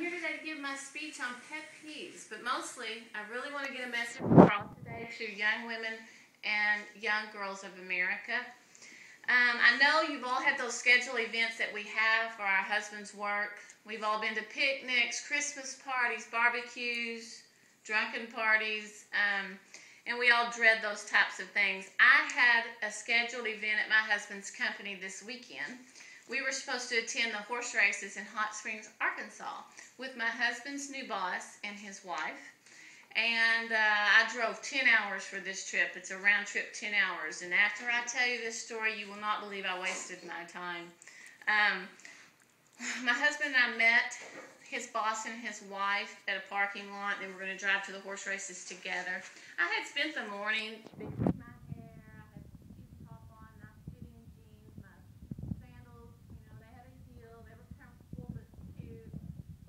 here today to give my speech on pet peeves, but mostly I really want to get a message across today to young women and young girls of America. I know you've all had those scheduled events that we have for our husband's work. We've all been to picnics, Christmas parties, barbecues, drunken parties, and we all dread those types of things. I had a scheduled event at my husband's company this weekend. We were supposed to attend the horse races in Hot Springs, Arkansas with my husband's new boss and his wife. And I drove 10 hours for this trip. It's a round trip, 10 hours. And after I tell you this story, you will not believe I wasted my time. My husband and I met his boss and his wife at a parking lot. They were going to drive to the horse races together. I had spent the morning fixing my hair. I had a cute top on, nice fitting jeans, my sandals. You know, they had a heel. They were comfortable but cute.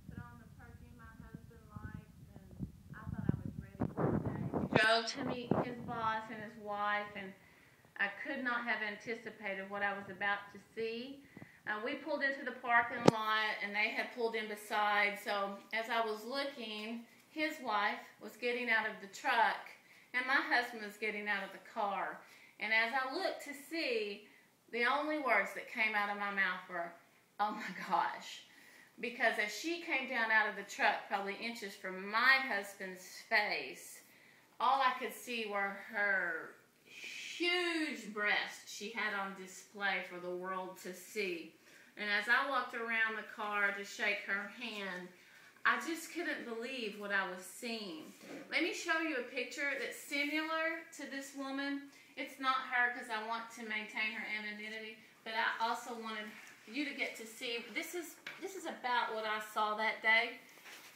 Put on the perfume my husband liked, and I thought I was ready for the day. Drove to meet his boss and his wife, and I could not have anticipated what I was about to see. We pulled into the parking lot, and they had pulled in beside. So as I was looking, his wife was getting out of the truck, and my husband was getting out of the car. And as I looked to see, the only words that came out of my mouth were, "Oh my gosh." Because as she came down out of the truck, probably inches from my husband's face, all I could see were her huge breasts she had on display for the world to see. And as I walked around the car to shake her hand, I just couldn't believe what I was seeing. Let me show you a picture that's similar to this woman. It's not her because I want to maintain her anonymity, but I also wanted you to get to see. This is about what I saw that day.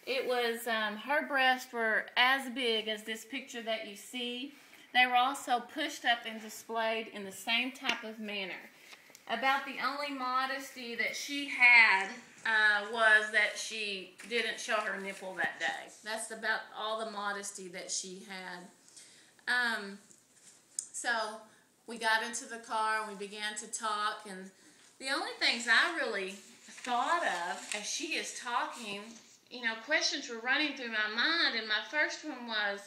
It was, her breasts were as big as this picture that you see. They were also pushed up and displayed in the same type of manner. About the only modesty that she had was that she didn't show her nipple that day. That's about all the modesty that she had. So we got into the car and we began to talk, and the only things I really thought of as she is talking, you know, questions were running through my mind, and my first one was,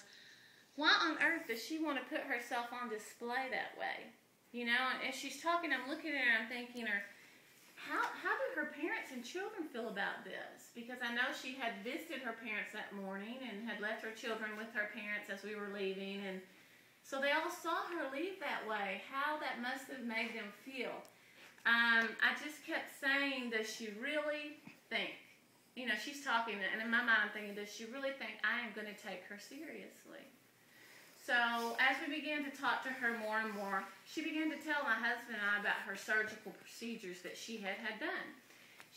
why on earth does she want to put herself on display that way? You know, and as she's talking, I'm looking at her and I'm thinking, how do her parents and children feel about this? Because I know she had visited her parents that morning and had left her children with her parents as we were leaving. And so they all saw her leave that way. How that must have made them feel. I just kept saying, does she really think? You know, she's talking, and in my mind I'm thinking, does she really think I am going to take her seriously? So as we began to talk to her more and more, she began to tell my husband and I about her surgical procedures that she had done.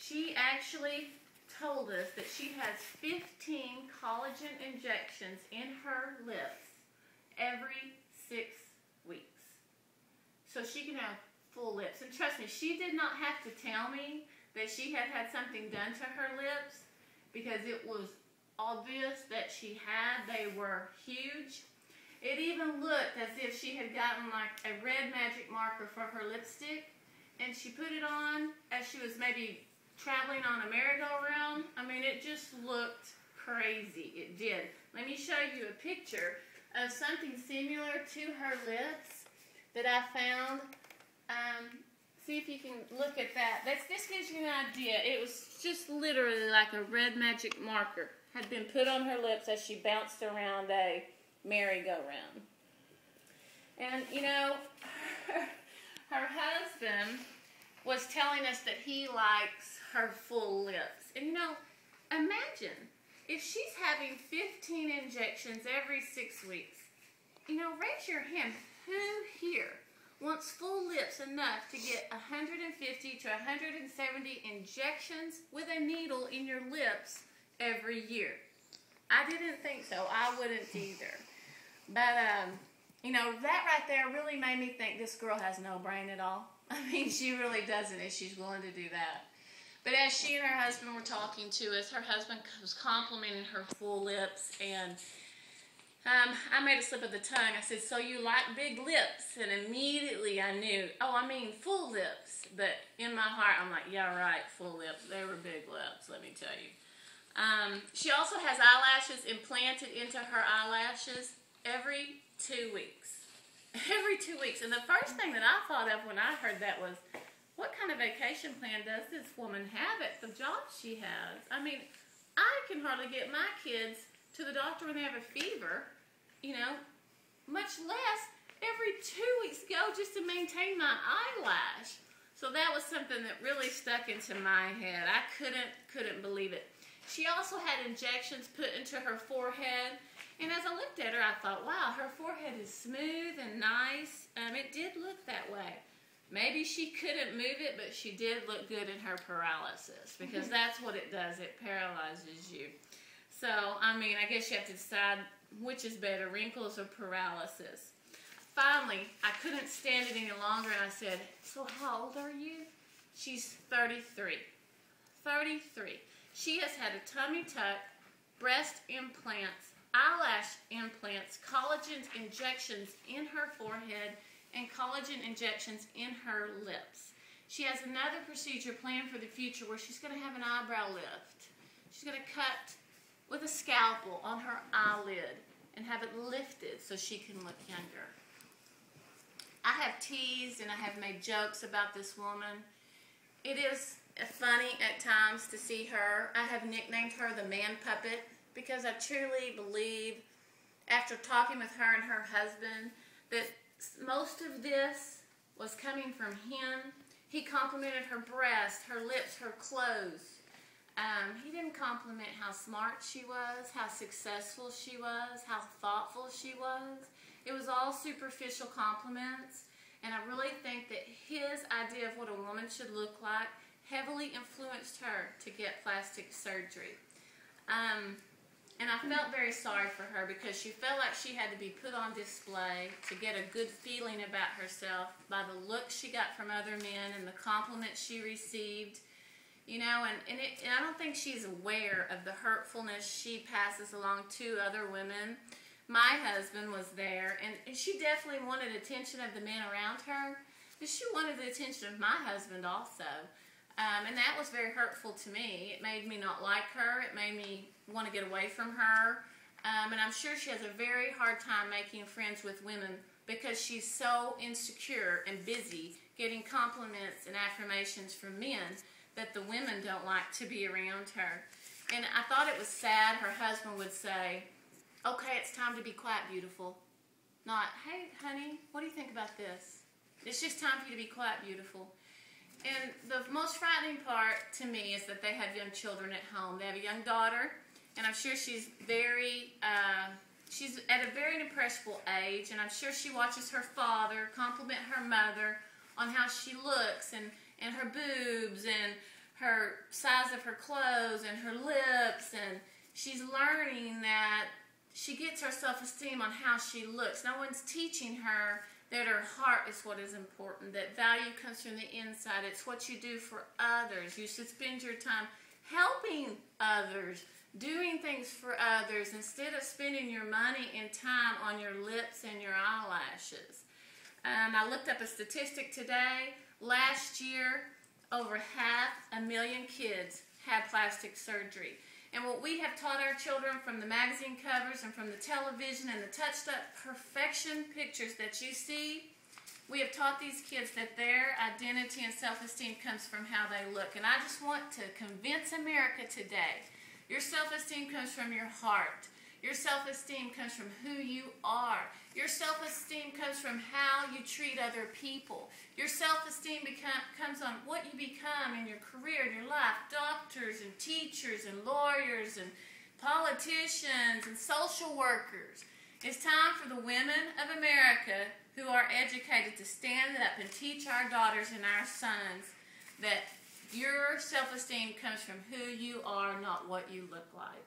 She actually told us that she has 15 collagen injections in her lips every 6 weeks. So she can have full lips. And trust me, she did not have to tell me that she had had something done to her lips, because it was obvious that she had. They were huge. It even looked as if she had gotten like a red magic marker for her lipstick, and she put it on as she was maybe traveling on a merry-go-round. I mean, it just looked crazy. It did. Let me show you a picture of something similar to her lips that I found. See if you can look at that. This gives you an idea. It was just literally like a red magic marker had been put on her lips as she bounced around a merry-go-round. And, you know, her husband was telling us that he likes her full lips. And, you know, imagine if she's having 15 injections every 6 weeks. You know, raise your hand. Who here wants full lips enough to get 150 to 170 injections with a needle in your lips every year? I didn't think so. I wouldn't either. But, you know, that right there really made me think this girl has no brain at all. I mean, she really doesn't if she's willing to do that. But as she and her husband were talking to us, her husband was complimenting her full lips, and I made a slip of the tongue. I said, "So you like big lips?" And immediately I knew, oh, I mean full lips. But in my heart, I'm like, yeah, right, full lips. They were big lips, let me tell you. She also has eyelashes implanted into her eyelashes every 2 weeks. Every 2 weeks. And the first thing that I thought of when I heard that was, what kind of vacation plan does this woman have at the job she has? I mean, I can hardly get my kids to the doctor when they have a fever, you know, much less every 2 weeks go just to maintain my eyelash. So that was something that really stuck into my head. I couldn't believe it. She also had injections put into her forehead, and as I looked at her, I thought, wow, her forehead is smooth and nice. It did look that way. Maybe she couldn't move it, but she did look good in her paralysis, because that's what it does. It paralyzes you. So, I mean, I guess you have to decide which is better, wrinkles or paralysis. Finally, I couldn't stand it any longer, and I said, so how old are you? She's 33. 33. She has had a tummy tuck, breast implants, eyelash implants, collagen injections in her forehead, and collagen injections in her lips. She has another procedure planned for the future where she's going to have an eyebrow lift. She's going to cut with a scalpel on her eyelid and have it lifted so she can look younger. I have teased and I have made jokes about this woman. It is funny at times to see her. I have nicknamed her the man puppet because I truly believe, after talking with her and her husband, that most of this was coming from him. He complimented her breast, her lips, her clothes. He didn't compliment how smart she was, how successful she was, how thoughtful she was. It was all superficial compliments, and I really think that his idea of what a woman should look like heavily influenced her to get plastic surgery. And I felt very sorry for her because she felt like she had to be put on display to get a good feeling about herself by the look she got from other men and the compliments she received. You know, and I don't think she's aware of the hurtfulness she passes along to other women. My husband was there, and she definitely wanted attention of the men around her, but she wanted the attention of my husband also. And that was very hurtful to me. It made me not like her. It made me want to get away from her. And I'm sure she has a very hard time making friends with women because she's so insecure and busy getting compliments and affirmations from men that the women don't like to be around her. And I thought it was sad her husband would say, okay, it's time to be quiet, beautiful. Not, hey, honey, what do you think about this? It's just time for you to be quiet, beautiful. And the most frightening part to me is that they have young children at home. They have a young daughter, and I'm sure she's she's at a very impressionable age, and I'm sure she watches her father compliment her mother on how she looks and her boobs and her size of her clothes and her lips, and she's learning that she gets her self-esteem on how she looks. No one's teaching her that her heart is what is important, that value comes from the inside. It's what you do for others. You should spend your time helping others, doing things for others, instead of spending your money and time on your lips and your eyelashes. I looked up a statistic today. Last year, over 500,000 kids had plastic surgery. And what we have taught our children from the magazine covers and from the television and the touched-up perfection pictures that you see, we have taught these kids that their identity and self-esteem comes from how they look. And I just want to convince America today, your self-esteem comes from your heart. Your self-esteem comes from who you are. Your self-esteem comes from how you treat other people. Your self-esteem comes on what you become in your career, in your life. Doctors and teachers and lawyers and politicians and social workers. It's time for the women of America who are educated to stand up and teach our daughters and our sons that your self-esteem comes from who you are, not what you look like.